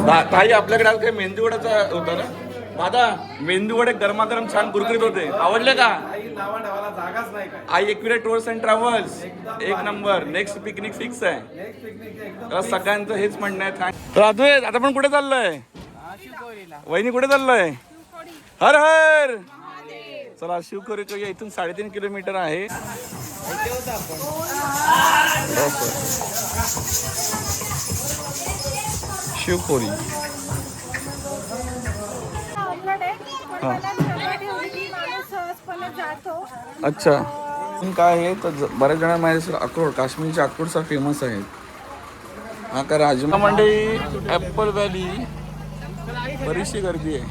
ताई आपल्याकडे आज काही मेंदू वड्याचा होता ना दादा. मेंदू वडे गरमागरम छान कुरकुरीत होते. आवडले का? जागाच नाही काय. आई एकविरा टूर्स अँड ट्रॅव्हल्स एक नंबर. नेक्स्ट पिकनिक फिक्स आहे. तर सगळ्यांचं हेच म्हणणं आहे. तर अद्वैत आता पण कुठे चाललंय? वहिनी कुठे चाललंय? हर हर. चला शिवखोरी इथून 3.5 किलोमीटर आहे. शिवखोरी. अच्छा काय आहे तर बऱ्याच जणांना माहिती अक्रोड काश्मीरचे अक्रोडचा फेमस आहे. हा का राजमा मंडई ऍपल व्हॅली बरीचशी गर्दी आहे.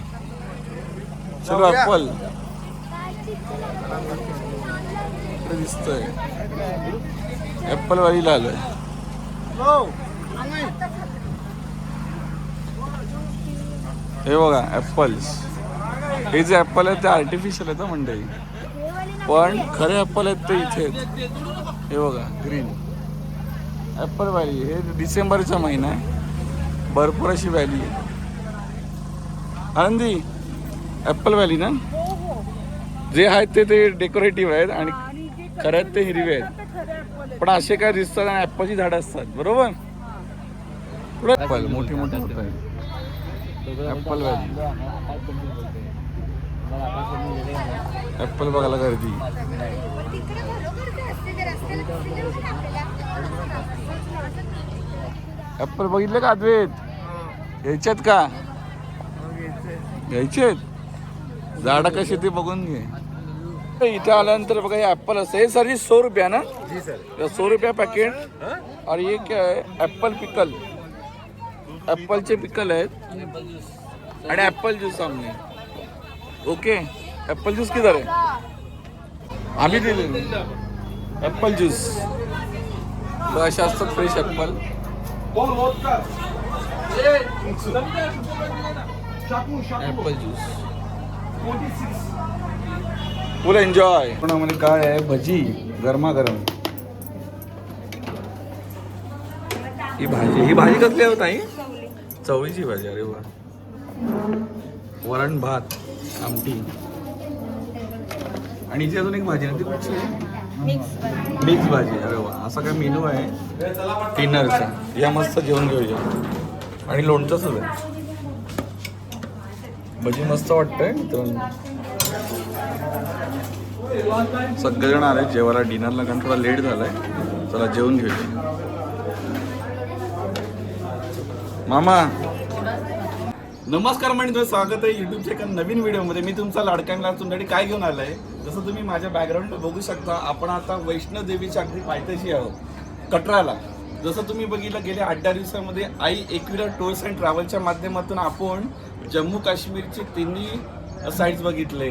चलो ऍपल दिसतोय. ऍपल व्हॅलीला आलोय. हे बघा ऍपल्स. हे जे ऍपल आहेत ते आर्टिफिशियल आहेत मंडई. पण खरे ऍपल आहेत ते इथे आहेत. हे बघा ग्रीन ऍपल व्हॅली. हे डिसेंबरचा महिना आहे. भरपूर अशी व्हॅली आहे. आनंदी ऍपल व्हॅली ना. जे आहेत ते डेकोरेटिव्ह आहेत आणि खरे आहेत ते हिरवे आहेत. पण असे काय दिसतात आणि ऍपलची झाडं असतात बरोबर. ऍपल मोठी मोठी होत आहेत. Apple valley. ऍपल बघायला गर्दी. ऍपल बघितले का अद्वैत? घ्यायचेत का? घ्यायचेत. झाडं कशी ते बघून घे. इथे आल्यानंतर बघा हे ऍपल असतं. हे सर 100 रुपया ना. 100 रुपया पॅकेट. और ये क्या है? ऍपल पिकल. ऍपलचे पिकल आहेत आणि ऍपल ज्यूस सामने. ओके ऍपल ज्यूस किधर आहे? आम्ही दिले ऍपल ज्यूस. अशा असतात फ्रेश ऍपल. ऍपल ज्यूस फुल एन्जॉय. पुण्यामध्ये काय आहे? भजी गरमागरम. ही भाजी कसली आहे ताई? चवळीची भाजी. अरे वा. वरण भात आमटी आणि इथे अजून एक भाजी ना ती कुठची आहे? मिक्स भाजी. अरे वा. असा काय मेनू आहे डिनरचा. या मस्त जेवण घेऊया. आणि लोणचं सुद्धा. भजी मस्त वाटतंय मित्रांनो. सगळेजण आले जेवायला डिनरला कारण थोडा लेट झालाय. चला जेवण घेऊया. मामा नमस्कार मंडळी, स्वागत आहे युट्यूबच्या एका नवीन व्हिडिओमध्ये. मी तुमचा लाडका तुमच्याकडे काय घेऊन आलाय. जसं तुम्ही माझ्या बॅकग्राऊंडला बघू शकता आपण आता वैष्णोदेवीच्या अगदी पायथ्याशी आहोत कटराला. जसं तुम्ही बघितलं गेल्या 8-10 दिवसामध्ये आई एकविरा टूर्स अँड ट्रॅव्हलच्या माध्यमातून आपण जम्मू काश्मीरचे तिन्ही साईट्स बघितले.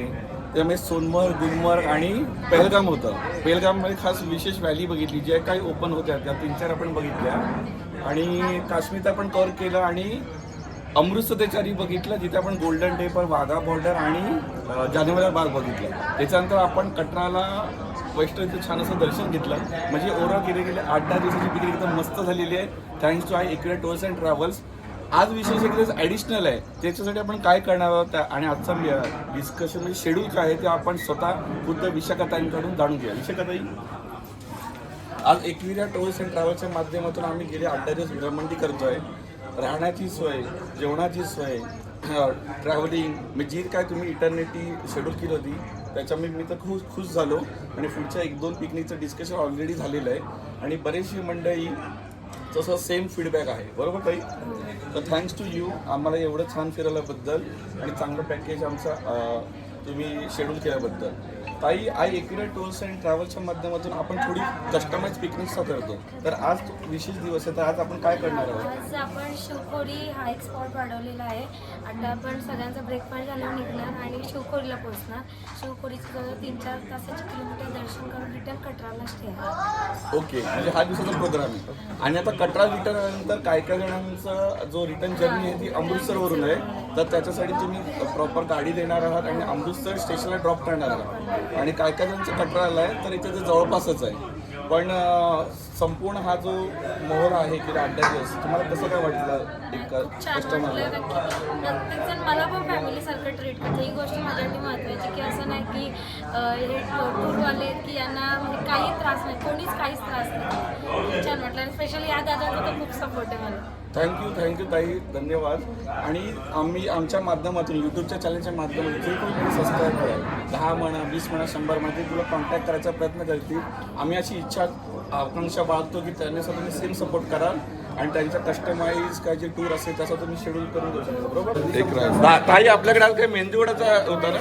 त्यामुळे सोनमर्ग, गुलमर्ग आणि पहलगाम होतं. पहलगाममध्ये खास विशेष व्हॅली बघितली ज्या काही ओपन होत्या त्या 3-4 आपण बघितल्या. आणि काश्मीरचा पण कव्हर केलं आणि अमृतसर त्याच्याआधी बघितलं जिथे आपण गोल्डन टेम्पल, वाघा बॉर्डर आणि जानेवाला बाग बघितलं. त्याच्यानंतर आपण कटराला वैष्णोदेवीचं छान असं दर्शन घेतलं. म्हणजे ओव्हरऑल गेले 8-10 दिवसाची पिकनिक एकदम मस्त झालेली आहे. Thanks to Aai Ekvira tours and travels. आज विशेष एक दिवस ॲडिशनल आहे. त्याच्यासाठी आपण काय करणार आहोत आणि आजचा डिस्कशन म्हणजे शेड्यूल काय आहे ते आपण स्वतः खुद्द विशाखाताईंकडून जाणून घेऊया. विशाखाताई आज एकविरा टूर्स अँड ट्रॅव्हल्सच्या माध्यमातून आम्ही गेले 8-10 दिवस भ्रमंती करतोय. राहण्याची सोय, जेवणाची सोय, ट्रॅव्हलिंग म्हणजे जी काय तुम्ही इटर्निटी शेड्यूल केली होती त्याच्यामुळे मी तर खूप खुश झालो. आणि पुढच्या 1-2 पिकनिकचं डिस्कशन ऑलरेडी झालेलं आहे आणि बरेचशी मंडळी तसं सेम फीडबॅक आहे बरोबर ताई. तर थँक्स टू यू आम्हाला एवढं छान फिरवल्याबद्दल आणि चांगलं पॅकेज आमचा तुम्ही शेड्यूल केल्याबद्दल. ताई आई एकविरा टूर्स अँड ट्रॅव्हल्सच्या माध्यमातून आपण थोडी कस्टमाइज पिकनिकचा करतो. तर आज विशेष दिवस आहे तर आज आपण काय करणार आहोत? आज आपण शिवखोरी हा एक स्पॉट वाढवलेला आहे. आता आपण सगळ्यांचा ब्रेकफास्ट झाल्यावर निघणार आणि शिवखोरीला पोहोचणार. शिवखोरीचं जवळ 3-4 तासाचे किलोमीटर दर्शन करून रिटर्न कटराला स्टे आहे. ओके म्हणजे हा दिवसाचा प्रोग्राम आहे. आणि आता कटरा रिटर्न नंतर काय काय जणांचा जो रिटर्न जर्नी आहे ती अमृतसरवरून आहे. तर त्याच्यासाठी तुम्ही प्रॉपर गाडी देणार आहात आणि अमृतसर स्टेशनला ड्रॉप करणार आहात. आणि काय काय जणांचं कटरा आलं आहे तर इथे जवळपासच आहे. पण संपूर्ण हा जो मोहर आहे की 8 दिवस तुम्हाला कसं काय वाटलं एक खूप छान कस्टमरला? वाटलं कारण की प्रत्येकजण मला पण फॅमिलीसारखं ट्रीट करते. ही गोष्ट माझ्यासाठी महत्त्वाची की असं नाही की हे टूरवाले आहेत की यांना म्हणजे काही त्रास नाही, कोणीच काहीच त्रास नाही. खूप छान वाटलं आणि स्पेशली या दादांचा तर खूप सपोर्ट आहे मला. थँक्यू ताई, धन्यवाद. आणि आम्ही आमच्या माध्यमातून यूट्यूबच्या चॅनलच्या माध्यमातून जे कोणी माझे सबस्क्रायबर आहे 10 म्हणा 20 म्हणा 100 म्हणा ते तुला कॉन्टॅक्ट करायचा प्रयत्न करतील. आम्ही अशी इच्छा आकांक्षा बाळगतो की त्यांनी तुम्ही सेम सपोर्ट कराल आणि त्यांचा कस्टमाइज काय जे टूर असेल तसं तुम्ही शेड्यूल करून देऊ शकता. बरोबर. ताई आपल्याकडे आज काही मेंदूवड्याचा होता ना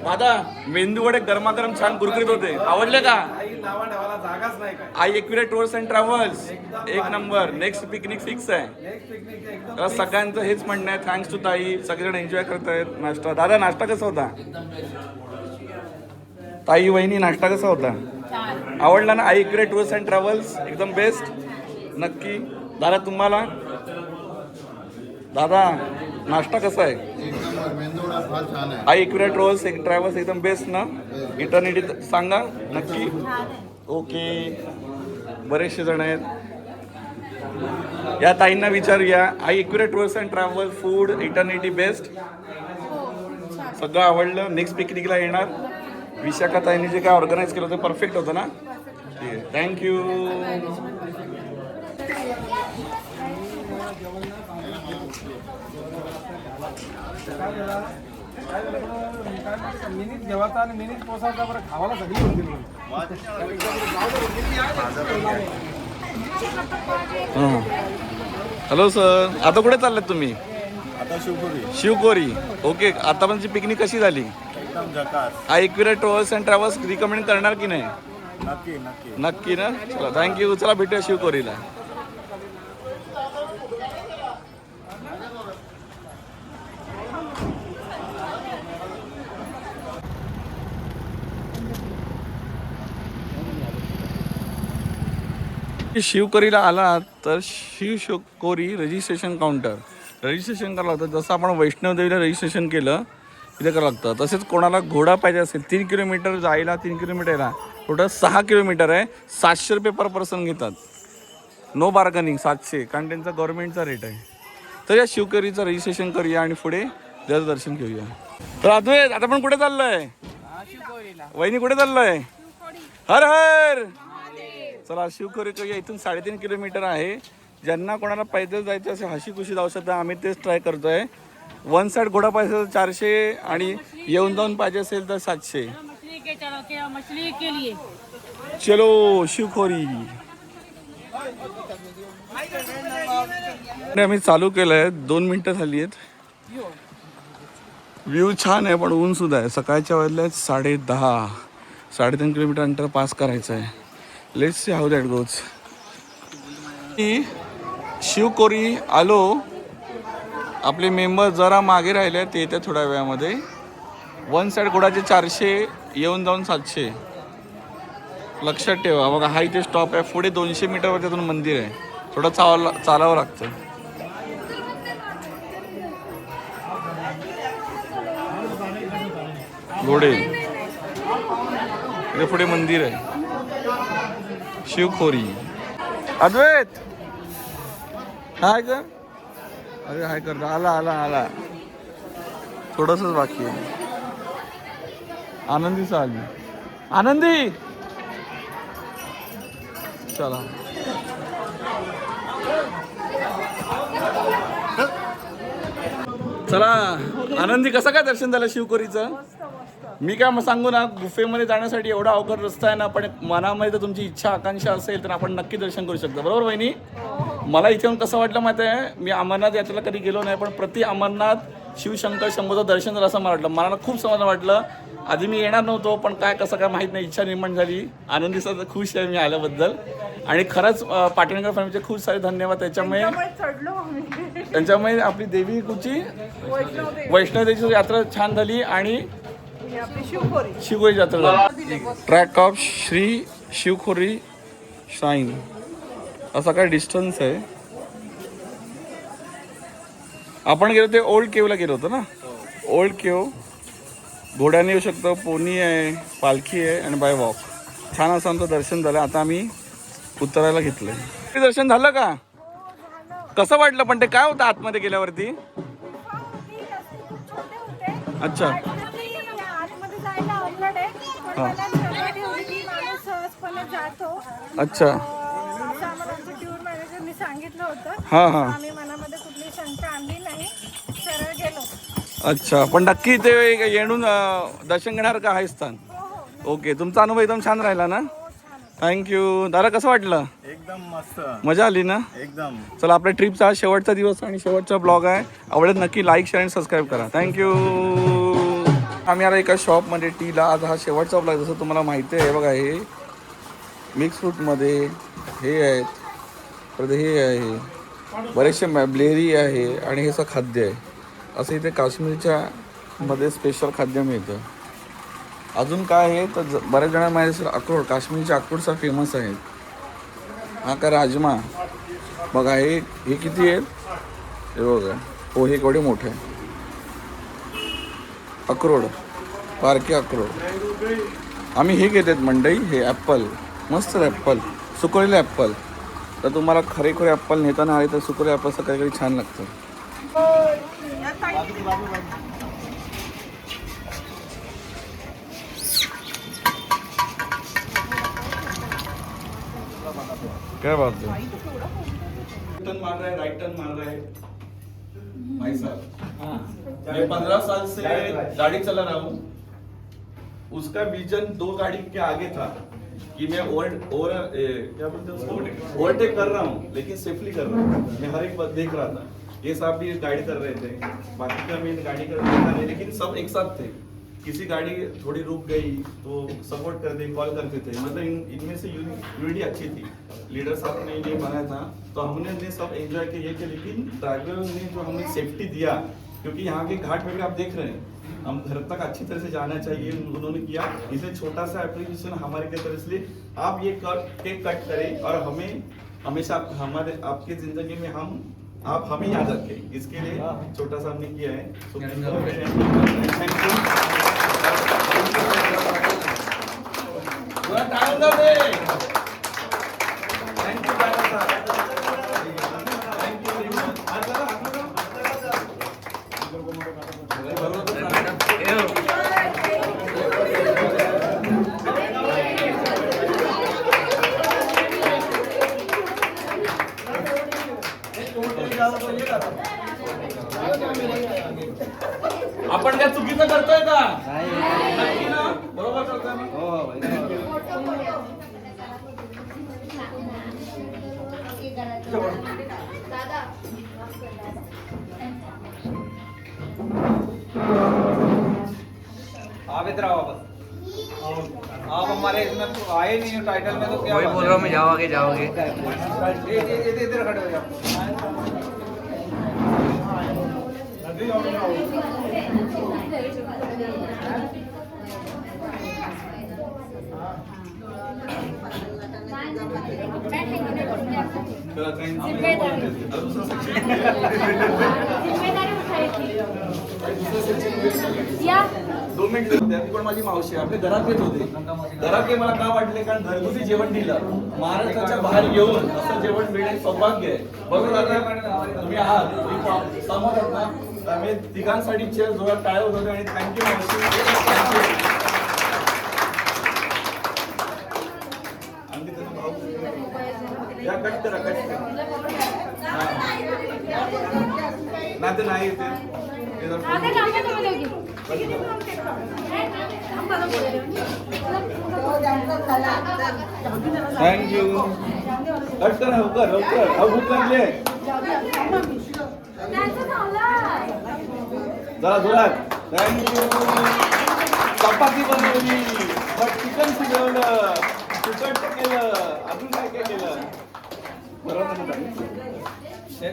दादा? मेंदूवडे गरमागरम छान कुरकुरीत होते, आवडले का? काही नावा ठेवायला जागाच नाही काय. आई एकविरा टूर्स अँड ट्रॅव्हल्स एक नंबर. नेक्स्ट पिकनिक फिक्स आहे. नेक्स्ट पिकनिक एकदम तर सगळ्यांचं हेच म्हणणं आहे. थँक्स टू ताई, सगळेजण एन्जॉय करतायत नाश्ता. दादा नाश्ता कसा होता? ताई वहिनी नाश्ता कसा होता? आवडला ना? Aai Ekvira tours and travels एकदम बेस्ट. नक्की. दादा तुम्हाला? दादा नाश्ता कसा आहे? आई एकविरा ट्रॅव्हल्स एकदम बेस्ट ना? इटर्निटी सांगा नक्की. ओके, बरेचसे जण आहेत. या ताईंना विचारूया. Aai Ekvira tours and travel, food eternity best, सगळं आवडलं. नेक्स्ट पिकनिकला येणार. विशाखा ताईंनी जे काय ऑर्गनाईज केलं ते परफेक्ट होतं ना? ठीक आहे, थँक्यू. मिनिट जेवायचा आणि मिनिट पोसायचा बरं खावाला सगळी होतील. हॅलो सर, आता कुठे चाललात तुम्ही? आता शिवकोरी. ओके, आतापर्यंतची पिकनिक कशी झाली? एकदम झकास. हा Ekvira tours and travels recommend करणार की नाही? नक्की नक्की. नक्की ना? चला थँक्यू. चला भेटूया शिवकोरीला. शिवकोरीला आला तर शिवकोरी रजिस्ट्रेशन काउंटर रजिस्ट्रेशन करावं लागतं. जसं आपण वैष्णवदेवीला रजिस्ट्रेशन केलं तिथे करावं लागतं. तसेच कोणाला घोडा पाहिजे असेल 3 किलोमीटर जायला 3 किलोमीटर यायला टोटल 6 किलोमीटर आहे. 700 रुपये पर पर्सन घेतात. नो बार्गनिंग 700, कारण त्यांचा गव्हर्नमेंटचा रेट आहे. तर या शिवकोरीचं रजिस्ट्रेशन करूया आणि पुढे देवाचं दर्शन घेऊया. तर अद्वैत आता पण कुठे चाललंय? वहिनी कुठे चाललंय? हर हर. चला शिवकोरी करूया. इथून 3.5 किलोमीटर आहे. ज्यांना कोणाला पैदल जायचं असेल हशी खुशी जाऊ शकता. आम्ही तेच ट्राय करतोय. 1 साईड घोडा पाहिजे तर 400 आणि येऊन जाऊन पाहिजे असेल तर 700. चलो शिवखोरी. आम्ही चालू केलंय. 2 मिनिटं झाली आहेत. व्ह्यू छान आहे पण ऊन सुद्धा आहे. सकाळच्या वेळेला 10:30 3.5 किलोमीटर अंतर पास करायचं आहे. Let's see how that goes. Shivkori आलो. आपले मेंबर जरा मागे राहिले, ते येते थोड्या वेळामध्ये. 1 साईड घोडाचे 400, येऊन जाऊन 700. लक्षात ठेवा. बघा हा इथे स्टॉप आहे. पुढे 200 मीटरवर त्यातून मंदिर आहे. थोडं चालावं लागतं. घोडे इथे पुढे मंदिर आहे. शिवखोरी. अद्वैत हाय कर. अरे हाय कर. आला थोडंसंच बाकी आहे. आनंदीचा आली. आनंदी चला. चला आनंदी, कसं काय दर्शन झालं शिवकोरीचं? मी काय सांगू ना, गुफेमध्ये जाण्यासाठी एवढा अवघड रस्ता आहे ना, पण मनामध्ये जर तुमची इच्छा आकांक्षा असेल तर आपण नक्की दर्शन करू शकता. बरोबर वहिनी? मला इथे येऊन कसं वाटलं माहिती आहे? मी अमरनाथ यात्रेला कधी गेलो नाही, पण प्रति अमरनाथ शिवशंकर शंभूचं दर्शन झालं असं मला वाटलं. मला खूप समाधान वाटलं. आधी मी येणार नव्हतो, पण काय कसं काय माहीत नाही, इच्छा निर्माण झाली. आनंदी सर खुश आहे मी आल्याबद्दल. आणि खरंच पाटणकर फॅमिलीचे खूप सारे धन्यवाद. त्यांच्यामुळे आपली देवी कुठची वैष्णवदेवीची यात्रा छान झाली आणि शिवखोरी यात्रा झाली. Track of Shri Shivkhori shrine. असा काय डिस्टन्स आहे. आपण गेलो ते ओल्ड केवला गेलो होतो ना. ओल्ड केव घोड्याने येऊ शकतो, पोनी आहे, पालखी आहे आणि बाय वॉक. छान असं आमचं दर्शन झालं. आता आम्ही उतरायला घेतलंय. ते दर्शन झालं का? कसं वाटलं पण ते काय होतं आतमध्ये गेल्यावरती? अच्छा आतमध्ये जायला अवघड आहे पण मला सवय ठेवली की माणूस सहजपणे जातो अच्छा असं आम्हाला आमच्या टूर मॅनेजरनी सांगितलं होतं. हां हां आम्ही मनामध्ये कुठली शंका आणली नाही, सरळ गेलो. अच्छा पण नक्की ते येणून दर्शन घेणार का आहे स्थान? ओके तुमचा अनुभव एकदम छान राहिला ना? थँक्यू. दादा कसं वाटलं? एकदम मस्त. मजा आली ना? एकदम. चला आपल्या ट्रिपचा आज शेवटचा दिवस आणि शेवटचा ब्लॉग आहे. आवडत नक्की लाईक शेअर आणि सबस्क्राईब करा. थँक्यू. आम्ही आला एका शॉपमध्ये टीला. आज हा शेवटचा ब्लॉग. जसं तुम्हाला माहिती आहे बघा हे मिक्स फ्रूटमध्ये हे आहेत परत हे आहे बरेचसे ब्लेरी आहे आणि हे असं खाद्य आहे. असं इथे काश्मीरच्या मध्ये स्पेशल खाद्य मिळतं. अजून काय आहे तर बऱ्याच जणांना माहिती असेल अक्रोड. काश्मीरचे अक्रोडचा फेमस आहे. हा का राजमा बघा हे किती आहेत हे बघा. हो हे केवढे मोठे आहे. अक्रोड बारके अक्रोड. आम्ही हे घेतात मंडई हे ॲप्पल मस्त ॲप्पल सुकवलेले ॲप्पल. तर तुम्हाला खरेखुरे ॲप्पल नेताना आले तर सुकवले ॲप्पलचं कधी कधी छान लागतं. क्या बात है. टर्न मार रहा है राइट टर्न मार रहा है भाई साहब. मैं 15 साल से गाड़ी चला रहा हूँ. उसका विजन 2 गाड़ी के आगे था कि मैं क्या बोलते हैं उसको ओवरटेक कर रहा हूँ लेकिन सेफली कर रहा हूँ. मैं हर एक बात देख रहा था. ये साहब भी गाड़ी कर रहे थे. बाकी का मैं गाड़ी कर रहा था लेकिन सब एक साथ थे. किसी गाड़ी थोड़ी रुक गई तो सपोर्ट करते कॉल करते थे. मतलब इनमें से यूनिटी अच्छी थी. लीडर साहब ने ये बनाया था तो हमने सब एंजॉय किया. लेकिन ड्राइवर ने जो हमें सेफ्टी दिया क्योंकि यहाँ के घाट वगैरह आप देख रहे हैं हम घर तक अच्छी तरह से जाना चाहिए उन्होंने किया. इसलिए छोटा सा एप्लीकेशन हमारे के तरफ से आप ये केक कट करें और हमें हमेशा हमारे आपकी जिंदगी में आप हमें याद रखें. इसके लिए छोटा सा हमने किया है. Thank you. आपण काय चुकीचं करतोय का? नक्की ना? बरोबर करतोय ना? आप इधर आओ बस. आप हमारे इसमें तो आए नहीं टाइटल में तो क्या वही बोल रहा हूँ मैं. जाओगे इधर खड़े हो जाओ. चला या 2 मिनिट ती पण माझी मावशी आहे. आपले घरातलेच होते. घरातले मला का वाटले कारण घरगुती जेवण दिलं. महाराष्ट्राच्या बाहेर येऊन असं जेवण मिळणे सौभाग्य आहे. बरोबर दादा तुम्ही आहात तुम्ही सहमत आहात ना? त्यामुळे तिघांसाठी चेअर जोरात टाळ्या होते आणि थँक्यू मावशी. आणखी त्याचा भाऊ या कट करा नाही ते नाही येते. थँक्यू. कट करा लवकर लवकर. भूक लागली जरा जोरात. थँक्यू. चपाती बनवली चिकन शिजवलं तिखट केलं अजून काय काय केलं.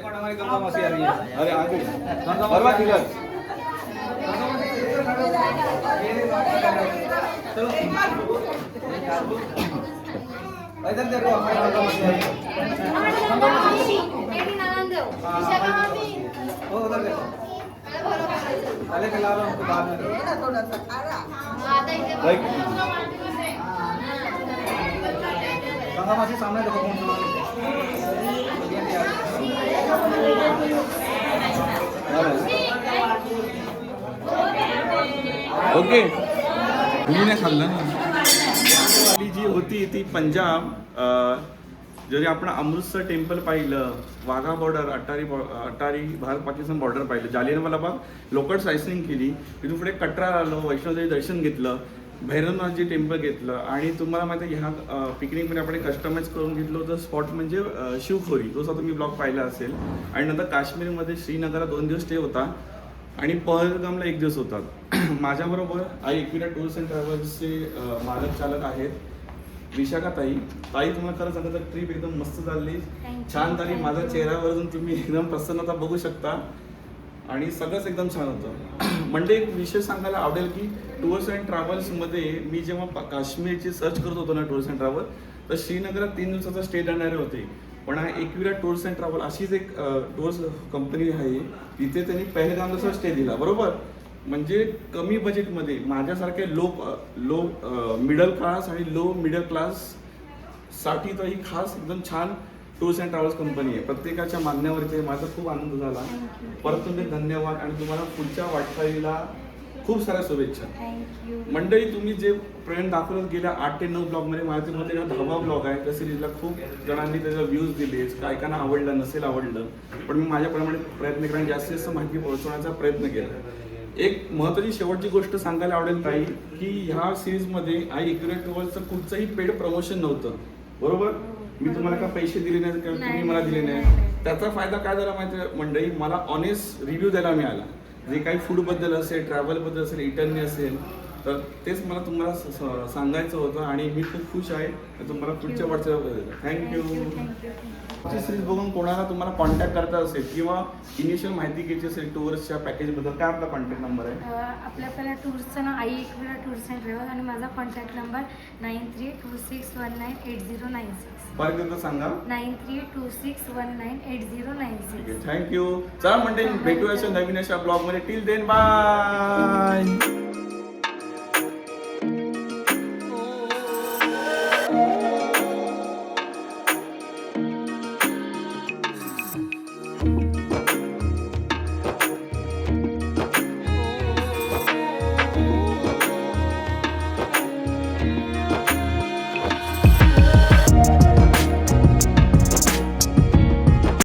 हमारी गंगा मसी आ रही है. अरे आगे परवा तिखट. इधर देखो हमारी गंगा मसी आ रही है. वो उधर देखो. पहले खिला रहा हूँ बाद में. मासे सामने देखो कौन सा ओके तुम्ही नाही खाल्लं ना. आपली जी होती ती पंजाब जरी आपण अमृतसर टेम्पल पाहिलं, वाघा बॉर्डर, अटारी भारत पाकिस्तान बॉर्डर पाहिलं, जालियनवाला बाग लोकल सायसिंग केली, तिथून पुढे कटरा आलो, वैष्णोदेवी दर्शन घेतलं, भैरवनाथजी टेम्पल घेतलं आणि तुम्हाला माहिती आहे ह्या पिकनिकमध्ये आपण कस्टमाइज करून घेतलं होतं स्पॉट म्हणजे शिवखोरी, तो सुद्धा तुम्ही ब्लॉग पाहिला असेल. आणि नंतर काश्मीरमध्ये श्रीनगरला 2 दिवस स्टे होता आणि पहलगामला 1 दिवस होता. माझ्याबरोबर आई एकविरा टूर्स अँड ट्रॅव्हल्सचे मालक चालक आहेत विशाखा ताई. तुम्हाला खरं सांगतं तर ट्रिप एकदम मस्त चालली, छान झाली. माझ्या चेहऱ्यावरून तुम्ही एकदम प्रसन्नता बघू शकता आणि सगळंच एकदम छान होतं. म्हणजे एक विषय सांगायला आवडेल की टूर्स अँड ट्रॅव्हल्समध्ये मी जेव्हा काश्मीरची सर्च करत होतो ना टूर्स अँड ट्रॅव्हल, तर श्रीनगरात 3 दिवसाचा स्टे देणारे होते. पण हा एकविरा टूर्स अँड ट्रॅव्हल अशीच एक टूर्स कंपनी आहे, तिथे त्यांनी पहलगामचा स्टे दिला बरोबर. म्हणजे कमी बजेटमध्ये माझ्यासारखे लो मिडल क्लास आणि लो मिडल क्लास साठी तर ही खास एकदम छान टूर्स अँड ट्रॅव्हल्स कंपनी आहे. प्रत्येकाच्या मागण्यावरती माझा खूप आनंद झाला. परत तुमचे धन्यवाद आणि तुम्हाला पुढच्या वाटचालीला खूप साऱ्या शुभेच्छा. थँक्यू. मंडळी तुम्ही जे प्रेम दाखवत गेल्या 8 ते 9 ब्लॉगमध्ये माझ्यामध्ये हा 10वा ब्लॉग आहे. त्या सिरीजला खूप जणांनी त्याचा व्ह्यूज दिले, कायकांना आवडलं नसेल आवडलं, पण मी माझ्याप्रमाणे प्रयत्न केला आणि जास्तीत जास्त माहिती पोहोचवण्याचा प्रयत्न केला. एक महत्त्वाची शेवटची गोष्ट सांगायला आवडेल ताई की ह्या सिरीजमध्ये आई एकविरा ट्रॅव्हल्सचं कुठचंही पेड प्रमोशन नव्हतं बरोबर. मी तुम्हाला का पैसे दिले नाही किंवा तुम्ही मला दिले नाही. त्याचा फायदा काय झाला माहिती आहे मंडळी, मला ऑनेस्ट रिव्ह्यू द्यायला मिळाला. जे काही फूडबद्दल असेल, ट्रॅव्हलबद्दल असेल, इटर्नी असेल, तर तेच मला तुम्हाला सांगायचं होतं आणि मी खूप खुश आहे. तुम्हाला पुढच्या वाटचाल थँक्यू. सिरीज बघून कोणाला तुम्हाला कॉन्टॅक्ट करता असेल किंवा इनिशियल माहिती घ्यायची असेल टूर्सच्या पॅकेजबद्दल, काय आपला कॉन्टॅक्ट नंबर आहे? आपल्या टूर्सचं नाव आई एकविरा टूर्स अँड ट्रॅव्हल आणि माझा कॉन्टॅक्ट नंबर 9326198096. परत एकदा सांगा. 9326198096. थँक्यू. चला मंडळी भेटूया अशा नवीन अशा ब्लॉगमध्ये. Till then bye.